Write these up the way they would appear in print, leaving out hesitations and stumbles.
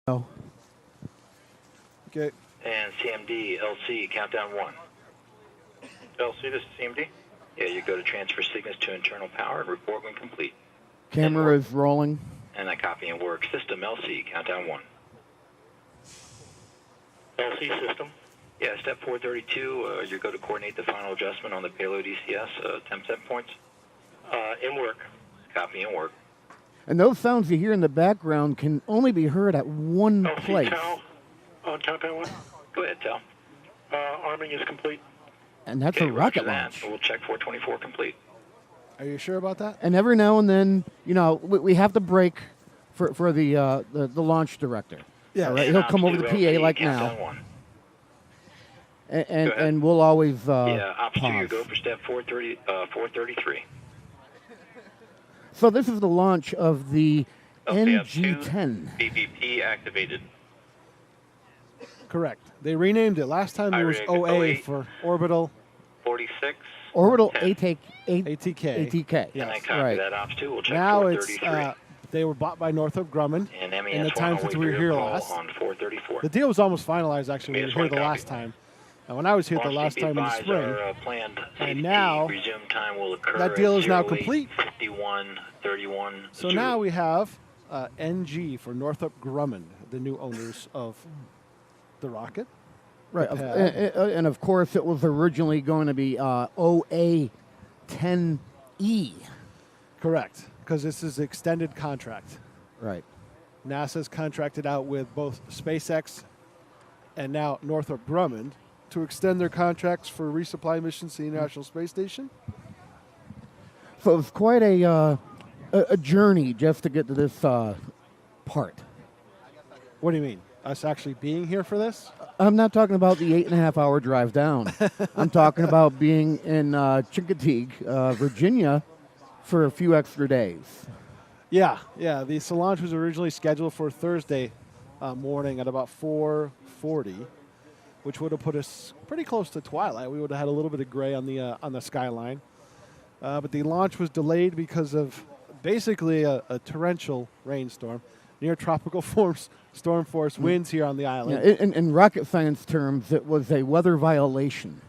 Oh. Okay. And CMD, LC, countdown 1. LC, this is CMD? Yeah, you go to transfer signals to internal power and report when complete. Camera is rolling. And I copy and work. System, LC, countdown 1. LC system? Yeah, step 432, you go to coordinate the final adjustment on the payload ECS, temp set points. In work. Copy and work. And those sounds you hear in the background can only be heard at one place. Cal, on countdown 1. Go ahead, Tal. Arming is complete. And that's Okay, a rocket that. launch. We'll check 424 complete. Are you sure about that? And every now and then, you know, we have to break for the launch director. Yeah. All right? He'll come over the PA like now. And we'll always yeah, Ops 2, you pause. go for step 433. So this is the launch of the LCF2, NG-10. BVP activated. Correct. They renamed it. Last time it was IRIG OA 08. for orbital 46. Orbital 10. ATK. ATK. And I Yes. copy right. that Ops 2. We'll check Now it's 433. they were bought by Northrop Grumman. And MES in the time one, since I'll we wait were for here your call last. on 434. The deal was almost finalized actually when we MES were here the one last copy. time. And when I was here the Launch last date time in the advised spring, our, planned and CDP now resume time will occur that deal at is now 08, complete. 51:31. So now we have NG for Northrop Grumman, the new owners of the rocket. Right. the pad. And of course, it was originally going to be OA-10E. Correct, because this is extended contract. Right. NASA's contracted out with both SpaceX and now Northrop Grumman to extend their contracts for resupply missions to the International Space Station. So it was quite a journey just to get to this part. What do you mean? Us actually being here for this? I'm not talking about the 8.5-hour drive down. I'm talking about being in Chincoteague, Virginia, for a few extra days. Yeah. The launch was originally scheduled for Thursday morning at about 4:40, which would have put us pretty close to twilight. We would have had a little bit of gray on the skyline. But the launch was delayed because of basically a torrential rainstorm, near tropical storm force winds here on the island. Yeah, in rocket science terms, it was a weather violation.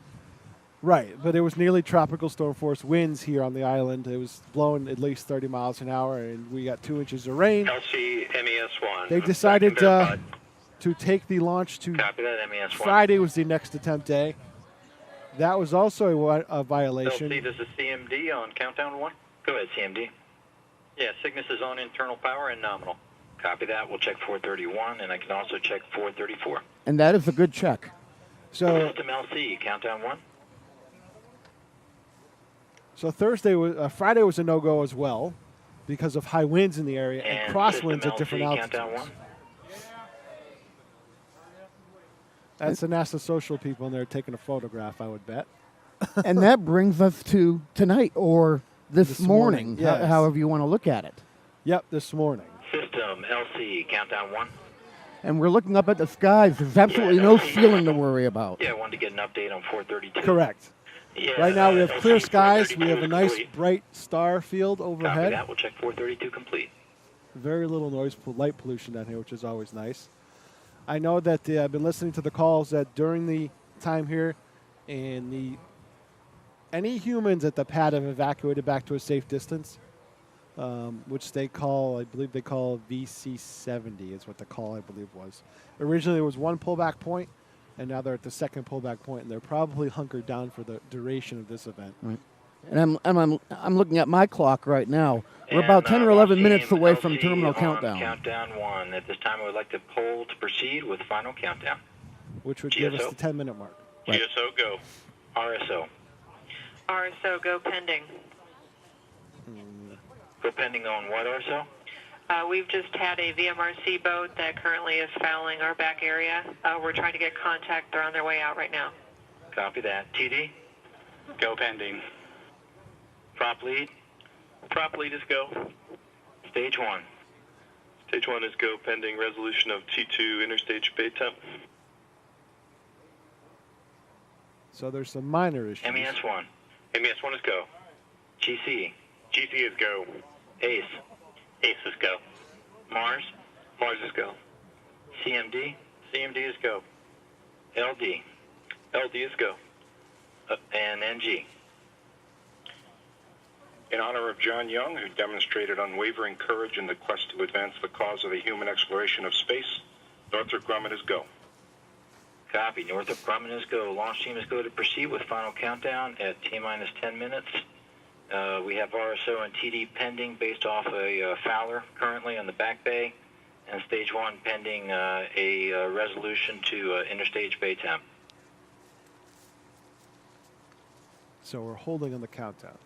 Right, but it was nearly tropical storm force winds here on the island. It was blowing at least 30 miles an hour, and we got 2 inches of rain. LC MES1. They decided to take the launch to Copy that, MES1. Friday was the next attempt day. That was also a violation. LC, this is CMD on countdown 1. Go ahead, CMD. Yeah, Cygnus is on internal power and nominal. Copy that. We'll check 431, and I can also check 434. And that is a good check. So System LC, countdown 1. So Friday was a no-go as well because of high winds in the area and crosswinds at different altitudes. Countdown 1. That's the NASA social people, and they're taking a photograph, I would bet. And that brings us to tonight or this morning, yes. however you want to look at it. Yep, this morning. System LC, countdown 1. And we're looking up at the skies. There's absolutely no ceiling to worry about. Yeah, I wanted to get an update on 432. Correct. Yeah, Right now we have LC clear skies. We 432 have a is nice complete. bright star field Copy overhead. that. We'll check 432 complete. Very little light pollution down here, which is always nice. I know that I've been listening to the calls that during the time here, and any humans at the pad have evacuated back to a safe distance, which I believe they call VC-70 is what the call I believe was. Originally it was one pullback point, and now they're at the second pullback point, and they're probably hunkered down for the duration of this event. Right. And I'm looking at my clock right now. We're about 10 or 11 minutes away from terminal countdown. Countdown 1. At this time, I would like to poll to proceed with final countdown. Which would give us GSO. the 10-minute mark. Right. GSO, go. RSO. RSO, go pending. Go pending on what, RSO? We've just had a VMRC boat that currently is fouling our back area. We're trying to get contact. They're on their way out right now. Copy that. TD? Go pending. Prop lead? Prop lead is go. Stage 1. Stage 1 is go pending resolution of T2 interstage bay temp. So there's some minor issues. MES1. MES1 is go. GC. GC is go. ACE. ACE is go. Mars. Mars is go. CMD. CMD is go. LD. LD is go. And NG. In honor of John Young, who demonstrated unwavering courage in the quest to advance the cause of the human exploration of space, Northrop Grumman is go. Copy. Northrop Grumman is go. Launch team is go to proceed with final countdown at T-minus 10 minutes. We have RSO and TD pending based off a Fowler currently on the back bay, and stage 1 pending a resolution to interstage bay temp. So we're holding on the countdown.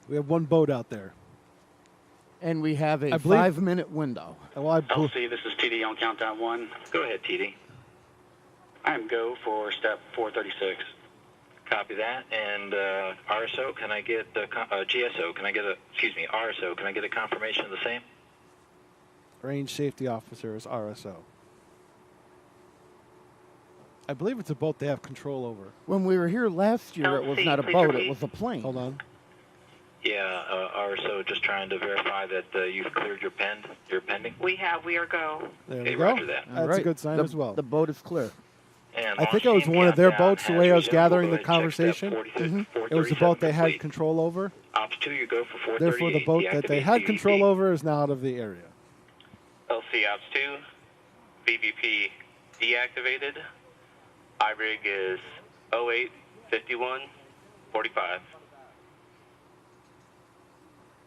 We have one boat out there. And we have a I believe- 5-minute window. Well, I bel- LC, this is TD on countdown 1. Go ahead, TD. I'm go for step 436. Copy that. And RSO, can I get the GSO? Can I get RSO? Can I get a confirmation of the same? Range Safety Officer is RSO. I believe it's a boat they have control over. When we were here last year, it was LC, not a please boat, repeat. it was a plane. Hold on. Yeah, RSO, just trying to verify that you've cleared your pending. We are go. There Okay, we go. roger that. That's All a right. good sign The- as well. The boat is clear. And I think it was one of their boats, the way I was gathering the conversation. It was the boat they had control over. Ops 2, you go for 438. Therefore, the boat that they had Deactivate control CVP. over is now out of the area. LC Ops 2, VBP deactivated. IRIG is 085145.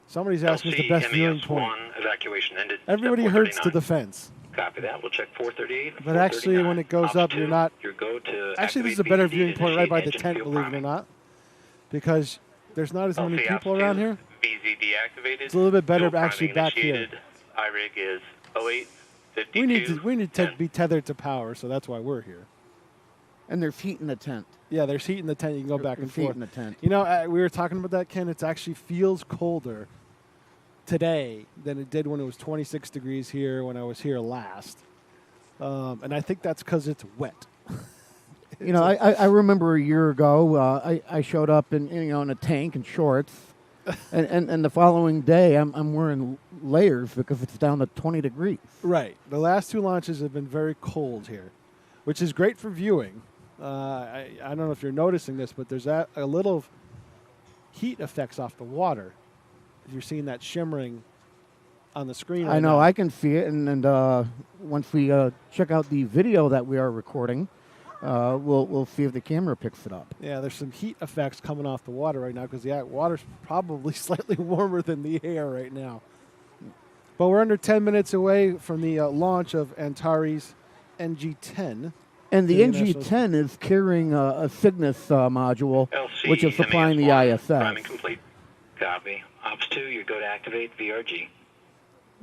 Somebody's asking us the best viewing point. Evacuation ended. Everybody hurts to the fence. Copy that. We'll check 438. But actually, when it goes Ops up, 2, you're not- Your go to Actually, this is a activate better VCD viewing to point right by the initiate tent, engine believe it fuel or not. Because there's not as many LC Ops people 2, around here. VZ deactivated. It's a little bit better Fuel actually priming back here. initiated. IRIG is 0852. We need to and be tethered to power, so that's why we're here. And there's heat in the tent. Yeah, there's heat in the tent. You can go back and There's heat forth. in the tent. You know, we were talking about that, Ken. It actually feels colder today than it did when it was 26 degrees here when I was here last. And I think that's because it's wet. You know, I remember a year ago, I showed up in a tank and shorts, and the following day I'm wearing layers because it's down to 20 degrees. Right. The last two launches have been very cold here, which is great for viewing. I don't know if you're noticing this, but there's a little heat effects off the water. You're seeing that shimmering on the screen. I right know, now. I can see it, and once we check out the video that we are recording, we'll see if the camera picks it up. Yeah, there's some heat effects coming off the water right now because the water's probably slightly warmer than the air right now. But we're under 10 minutes away from the launch of Antares NG-10. And the to the NG-10 is carrying a Cygnus module, LC, which is supplying the MES1, ISS. Priming complete. Copy. Ops 2, you go to activate VRG.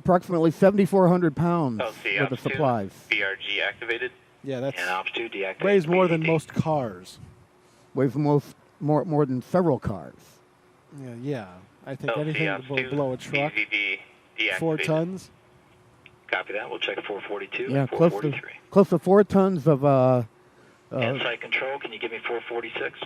Approximately 7,400 pounds LC worth of Ops 2, supplies. VRG activated. Yeah, that's And Ops 2, deactivate weighs more than VDD. most cars. Weighs more than several cars. Yeah. I think LC anything Ops 2, below a truck, VZD deactivated. 4 tons. Copy that. We'll check 442 Yeah, and close to 443. 4 tons of And site control, can you give me 446?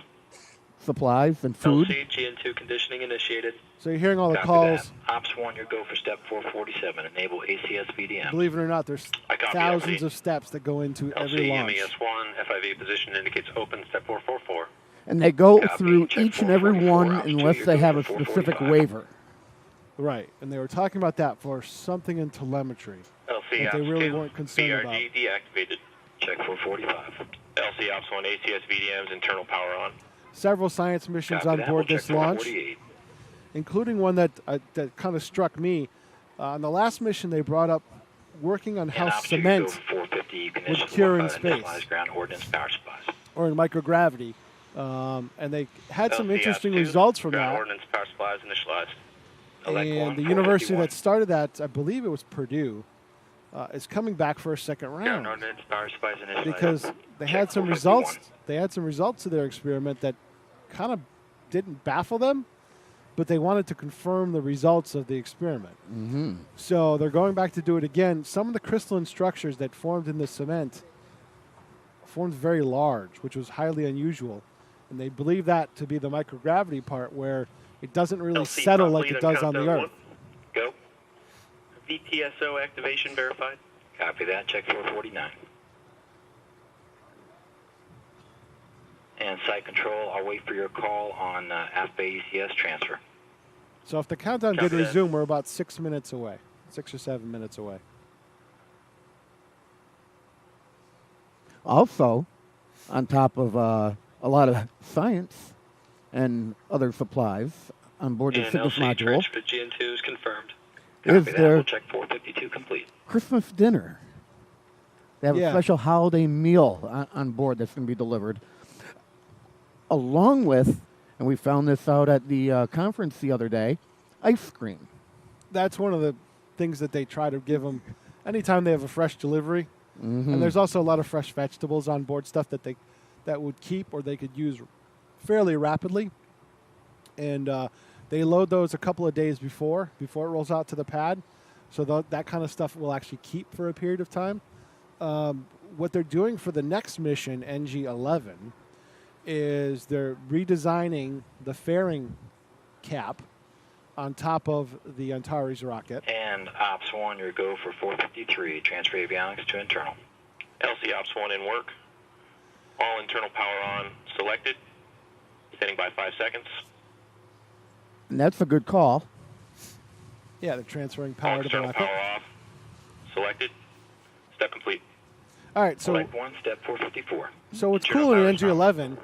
supplies and food. LC GN2 conditioning initiated. So you're hearing all the Copy calls. that. Ops 1, your go for step 447. Enable ACS VDM. Believe it or not, there's I copy, thousands LC. of steps that go into every LC launch. MES1 FIV position indicates open step 444. And they go Copy. through Check each and every 444. one Ops 2, unless you're they go have a for specific 445. waiver. Right, and they were talking about that for something in telemetry. LC That they Ops really 2, weren't concerned VRG deactivated. Check 445. LC Ops 1 ACS VDM's internal power on. Several science missions Copy on that. board We'll this check launch, 448. including one that kind of struck me. On the last mission, they brought up working on how And Ops 2, you go cement, for 450. You can would initialize cure in space. initialize ground ordnance power supplies. or in microgravity, and they had some LC Ops interesting 2, results from ground that. ordnance power supplies initialized. Elect And 1, the university 451. that started that, I believe it was Purdue, is coming back for a second Ground round ordnance power supplies initialized. because they Check had some 451. results. They had some results to their experiment that kind of didn't baffle them, but they wanted to confirm the results of the experiment. Mm-hmm. So they're going back to do it again. Some of the crystalline structures that formed in the cement formed very large, which was highly unusual. And they believe that to be the microgravity part where it doesn't really LC settle top like lead it does on the countdown Earth. Go. VTSO activation verified. Copy that. Check 449. And site control, I'll wait for your call on aft bay ECS transfer. So if the countdown did Copy that. resume, we're about 6 minutes away. 6 or 7 minutes away. Also, on top of a lot of science and other supplies on board the And Cygnus LC module, transfer to GN2 is confirmed. Copy is that. there We'll check 452 complete. Christmas dinner. They have Yeah. a special holiday meal on board that's going to be delivered, along with, and we found this out at the conference the other day, ice cream. That's one of the things that they try to give them anytime they have a fresh delivery. Mm-hmm. And there's also a lot of fresh vegetables on board, stuff that would keep or they could use fairly rapidly. And they load those a couple of days before it rolls out to the pad. So that kind of stuff will actually keep for a period of time. What they're doing for the next mission, NG-11, is they're redesigning the fairing cap on top of the Antares rocket. And Ops 1, your go for 453. Transfer avionics to internal. LC Ops 1 in work. All internal power on. Selected. Standing by 5 seconds. And that's a good call. Yeah, they're transferring All power to the external rocket. power off. Selected. Step complete. All right, so Select 1, step 454. what's Internal cool in power NG-11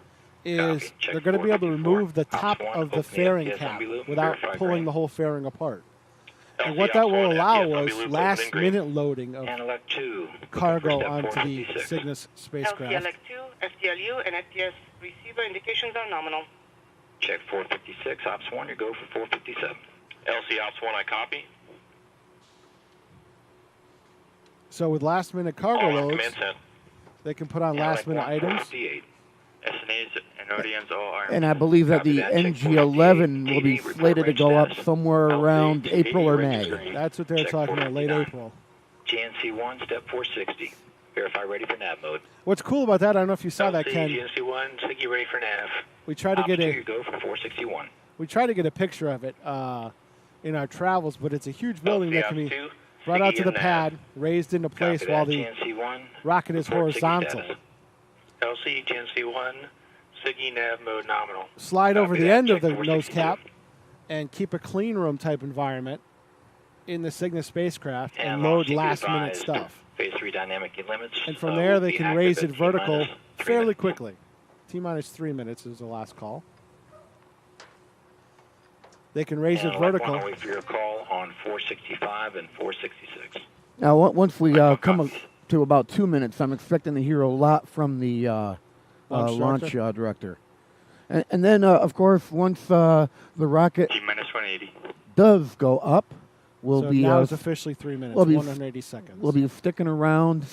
is Copy. Check they're going to be able to 454. remove the Ops top 1, of the open fairing the cap PSMB loop, without verify pulling green. the whole fairing apart. And LC what that Ops will 1, allow FPSMB was loop within last green. minute loading of And elect 2. cargo Step onto the 456. Cygnus spacecraft. LC-2, FTLU, and FPS receiver indications are nominal. Check 456. Ops 1, your go for 457. LC Ops 1, I copy. So with last minute cargo All on loads, command sent. they can put on last minute items. 458. SNAs and ODNs all are. And I believe that Copy the that. Check NG-11 will be 458. slated to go up Report range somewhere status. around LC, April or range May. screen. That's what they're Check talking about, late 459. April. GNC 1, step 460. Verify ready for nav mode. What's cool about that, I don't know if you saw that, Ken. GNC 1, SIGI ready for nav. We tried to Ops get 2, a your go for 461. picture of it in our travels, but it's a huge building LC that Ops can be 2, brought out SIGI to the and nav. pad, raised into place Copy while that. the GNC 1. rocket is report SIGI horizontal. status. LC GNC 1, SIGI nav mode nominal. Slide over Copy the that. end of Check the 462. nose cap and keep a clean room type environment in the Cygnus spacecraft and load launch will be last minute advised. stuff. Phase 3 dynamic limits. And from will there, they be can active raise at it vertical T-minus 3 fairly minutes. quickly. T-minus 3 minutes is the last call. They can raise And it I'll let vertical. one wait for your call on 465 and 466. Now, once we come to about 2 minutes, I'm expecting to hear a lot from the launch director. And then, of course, once the rocket T-minus 180. does go up, we'll So be now it's officially 3 minutes, we'll be- 180 seconds. we'll be sticking around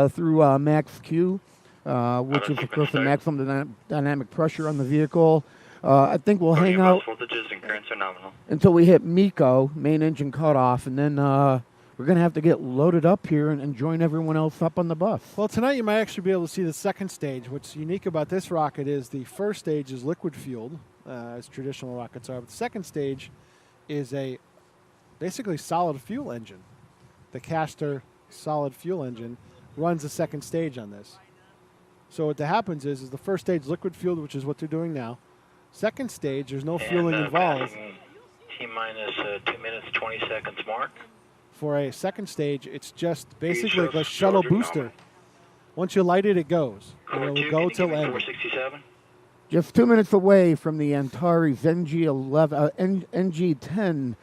through max Q, which is, of course, the maximum dynamic pressure on the vehicle. I think we'll hang out Voltages and currents are nominal. until we hit MECO, main engine cutoff, and then we're going to have to get loaded up here and join everyone else up on the bus. Well, tonight you might actually be able to see the second stage. What's unique about this rocket is the first stage is liquid fueled, as traditional rockets are. But the second stage is a basically solid fuel engine. The Castor solid fuel engine runs the second stage on this. So what happens is the first stage liquid fueled, which is what they're doing now. Second stage, there's no fueling involved. T-minus 2 minutes, 20 seconds mark. For a second stage, it's just basically like a just shuttle started booster. now. Once you light it, it goes. And Core it 2, will go can you till give me end. 467? Just 2 minutes away from the Antares NG-10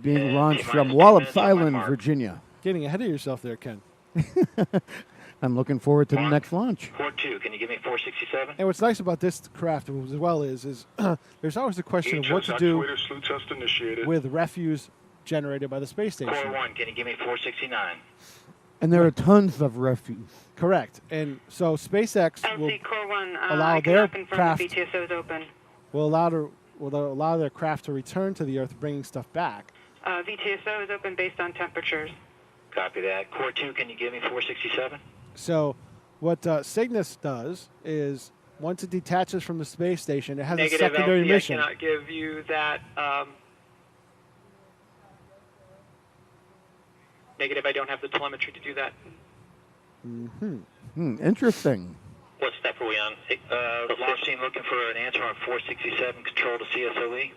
being And launched from T-minus 2 Wallops minutes on my Island, mark. Virginia. Getting ahead of yourself there, Ken. I'm looking forward to the Mark. next launch. Core 2, can you give me 467? And what's nice about this craft as well is there's always the question of what to do Actuator slew test initiated. with refuse generated by the space Core station. 1, can you give me 469? And there are tons of refuse. Correct. And so SpaceX will LC Core 1, allow I their cannot confirm craft- the VTSO is open. will allow their craft to return to the Earth, bringing stuff back. VTSO is open based on temperatures. Copy that. Core 2, can you give me 467? So what Cygnus does is once it detaches from the space station, it has a secondary mission. I cannot give you that. Negative, I don't have the telemetry to do that. Interesting. What step are we on? Launch team looking for an answer on 467, control to CSOE.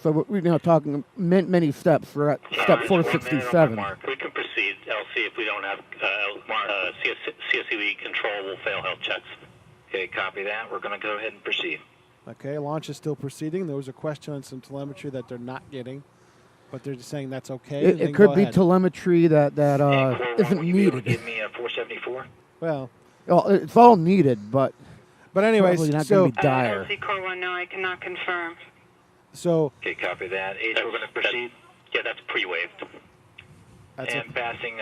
So we're now talking many steps. We're at step 467. We can proceed. LC, if we don't have CSEV control, will fail health checks. Okay, copy that. We're going to go ahead and proceed. Okay, launch is still proceeding. There was a question on some telemetry that they're not getting, but they're just saying that's okay. It could be telemetry that isn't needed. Give me a 474. Well, it's all needed, but anyways, probably not so going to be dire. LC Core 1, no, I cannot confirm. So okay, copy that. H, we're going to proceed. Yeah, that's pre-waved. And passing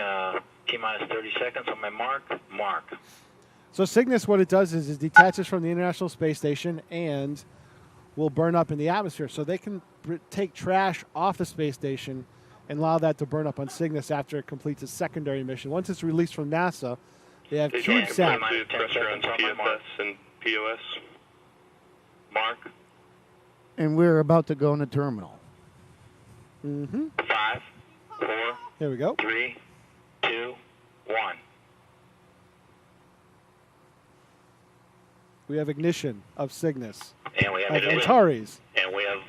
T-minus 30 seconds on my mark. So Cygnus, what it does is it detaches from the International Space Station and will burn up in the atmosphere. So they can take trash off the space station and allow that to burn up on Cygnus after it completes its secondary mission. Once it's released from NASA, they have CubeSat. Pressure on PFS and POS. Mark. And we're about to go in the terminal. 5, 4. Here we go. 3, 2, 1. We have ignition of Cygnus. And we have Antares. And we have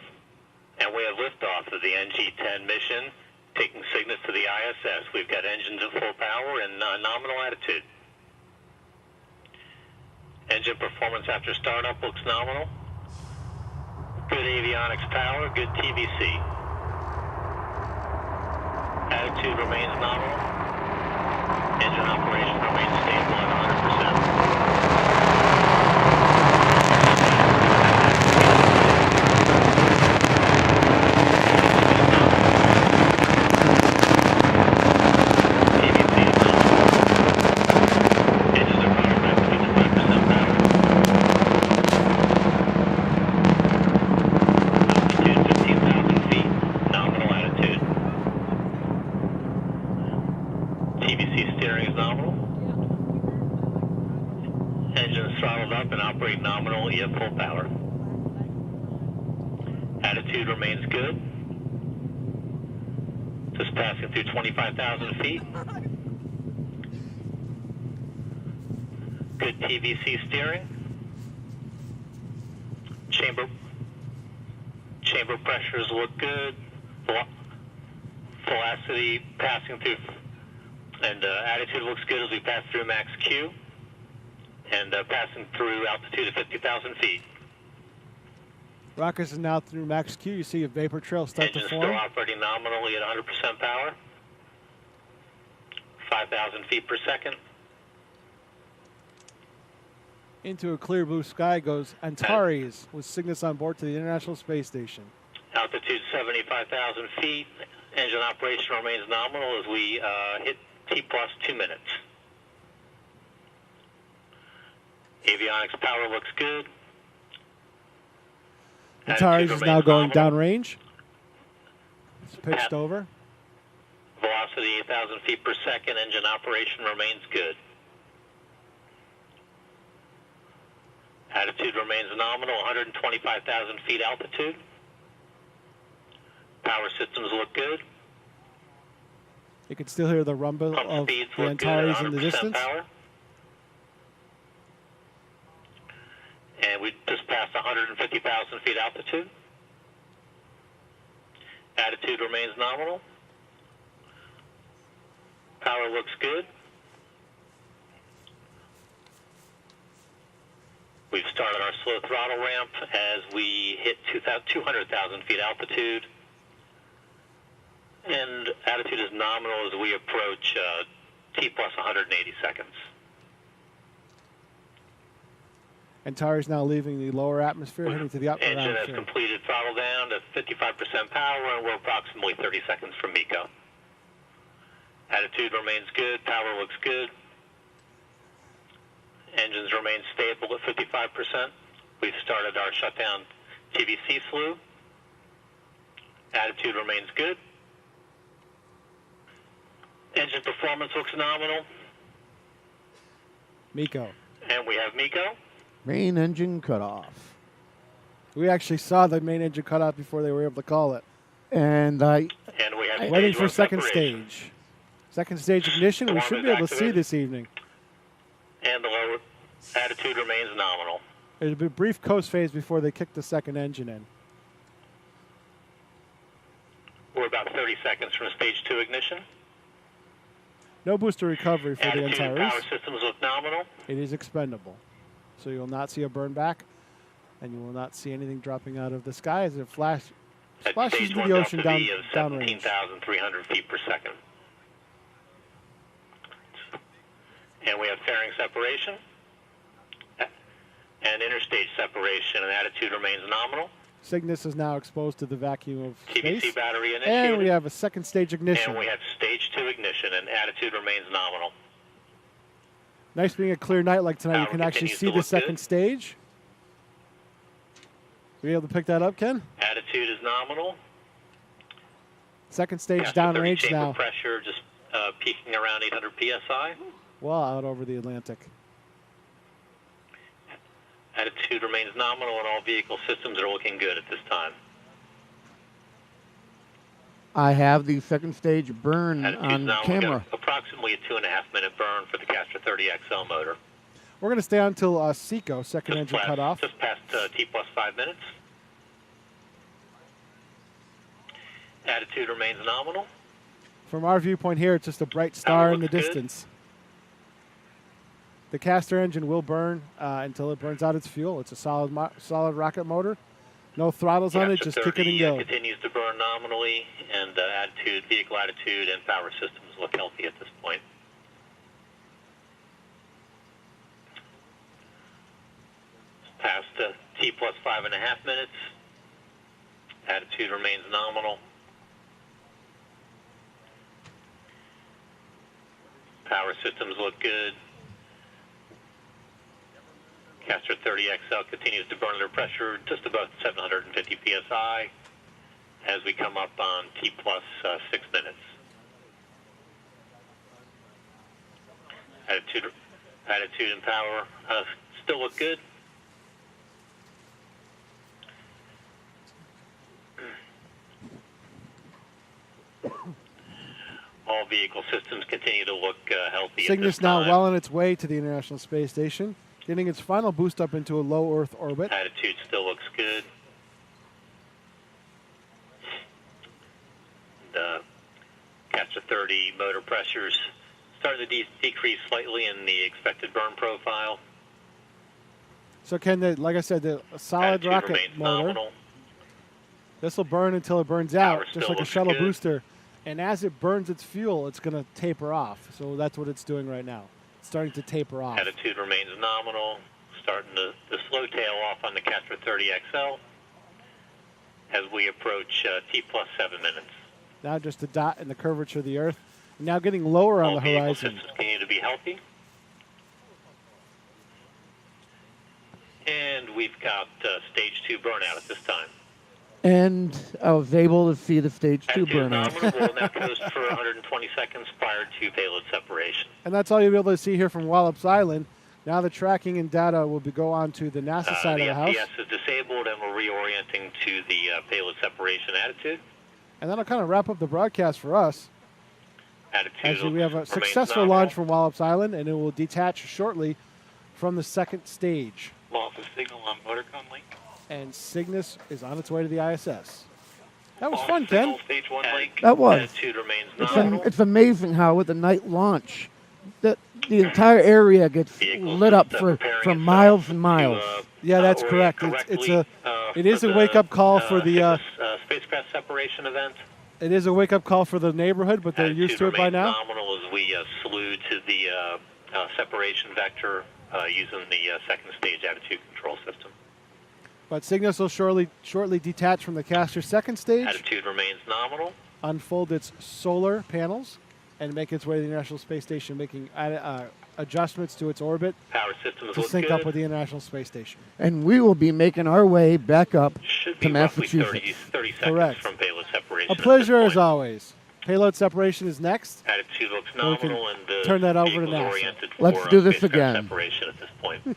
liftoff of the NG-10 mission, taking Cygnus to the ISS. We've got engines at full power and nominal attitude. Engine performance after startup looks nominal. Good avionics power, good TVC. Attitude remains nominal. Engine operation remains stable at 100%. Full power. Attitude remains good. Just passing through 25,000 feet. Good TVC steering. Chamber pressures look good. Velocity passing through, and attitude looks good as we pass through max Q. And passing through altitude of 50,000 feet. Rockets is now through max Q. You see a vapor trail start to form. Still operating nominally at 100% power. 5,000 feet per second. Into a clear blue sky goes Antares with Cygnus on board to the International Space Station. Altitude 75,000 feet. Engine operation remains nominal as we hit T plus 2 minutes. Avionics power looks good. Antares is now going downrange. It's pitched over. Velocity 8,000 feet per second. Engine operation remains good. Attitude remains nominal, 125,000 feet altitude. Power systems look good. You can still hear the rumble of the Antares in the distance. Power. And we just passed 150,000 feet altitude. Attitude remains nominal. Power looks good. We've started our slow throttle ramp as we hit 200,000 feet altitude. And attitude is nominal as we approach T plus 180 seconds. Antares now leaving the lower atmosphere, heading to the upper atmosphere. atmosphere. Engine has completed throttle down to 55% power, and we're approximately 30 seconds from MECO. Attitude remains good, power looks good. Engines remain stable at 55%. We've started our shutdown TVC slew. Attitude remains good. Engine performance looks nominal. MECO. And we have MECO. Main engine cutoff. We actually saw the main engine cut off before they were able to call it. And we have Waiting for one second separation. stage. Second stage ignition. We should be able to see this evening. And the lower attitude remains nominal. There's a brief coast phase before they kick the second engine in. We're about 30 seconds from stage 2 ignition. No booster recovery for the Attitude and Antares. power systems look nominal. It is expendable. So you will not see a burn back, and you will not see anything dropping out of the sky as it splashes Stage into 1 the ocean Delta V of downrange. 17,300 feet per second. And we have fairing separation and interstage separation, and attitude remains nominal. Cygnus is now exposed to the vacuum of TBC space. battery initiated. And we have a second stage ignition. And we have stage 2 ignition, and attitude remains nominal. Nice being a clear night like tonight. You Power can actually continues see to the look second good. stage. Were you able to pick that up, Ken? Attitude is nominal. Second stage Master 30 downrange chamber now. pressure just peaking around 800 psi. Well out over the Atlantic. Attitude remains nominal, and all vehicle systems are looking good at this time. I have the second stage burn Attitude's on now camera. got approximately a 2.5-minute burn for the Castor 30 XL motor. We're going to stay on until Seco, second engine cut off. Just past T plus 5 minutes. Attitude remains nominal. From our viewpoint here, it's just a bright star in the looks good. distance. The Castor engine will burn until it burns out its fuel. It's a solid rocket motor. No throttles on it, Castor just kick it and 30 go. continues to burn nominally, and attitude, vehicle attitude, and power systems look healthy at this point. Past T plus 5.5 minutes. Attitude remains nominal. Power systems look good. Castor 30 XL continues to burn under pressure just above 750 psi as we come up on T plus 6 minutes. Attitude and power still look good. All vehicle systems continue to look healthy. Cygnus at this now time. well on its way to the International Space Station, getting its final boost up into a low Earth orbit. Attitude still looks good. The Castor 30 motor pressures starting to decrease slightly in the expected burn profile. So Ken, like I said, the solid Attitude rocket remains motor. nominal. This will burn until it burns out, Power just still like a looks shuttle good. booster. And as it burns its fuel, it's going to taper off. So that's what it's doing right now. It's starting to taper off. Attitude remains nominal. Starting to slow tail off on the Castor 30 XL as we approach T plus 7 minutes. Now just a dot in the curvature of the Earth. Now getting lower on All the vehicle horizon. systems continue to be healthy. And we've got stage 2 burnout at this time. And I was able to see the stage 2 Attitude is nominal. burnout. We'll now coast for 120 seconds prior to payload separation. And that's all you'll be able to see here from Wallops Island. Now the tracking and data will go on to the NASA side The of the house. FPS is disabled, and we're reorienting to the payload separation attitude. And that'll kind of wrap up the broadcast for us. Attitude Actually, we have a remains successful nominal. launch from Wallops Island, and it will detach shortly from the second stage. Loss of signal on motorcom link. And Cygnus is on its way to the ISS. That was Loss fun, of signal, Ken. Stage 1 link. That was. Attitude remains It's, nominal. it's amazing how with the night launch, the entire area gets Vehicles lit up just, for preparing miles itself and miles. to, Yeah, that's orient correct. It correctly, is for a wake-up call the, for the spacecraft separation event. it is a wake-up call for the neighborhood, but they're Attitude used to it by remains now. nominal as we slew to the separation vector using the second stage attitude control system. But Cygnus will shortly detach from the Castor second stage, Attitude remains nominal. unfold its solar panels, and make its way to the International Space Station, making adjustments to its orbit Power systems to look sync good. up with the International Space Station. And we will be making our way back up Should to be roughly Massachusetts. 30 seconds Correct. from payload separation. A at this pleasure as point. always. Payload separation is next. Attitude looks We can nominal, and turn that over to vehicle's NASA. oriented Let's for, do this spacecraft again. Separation at this point.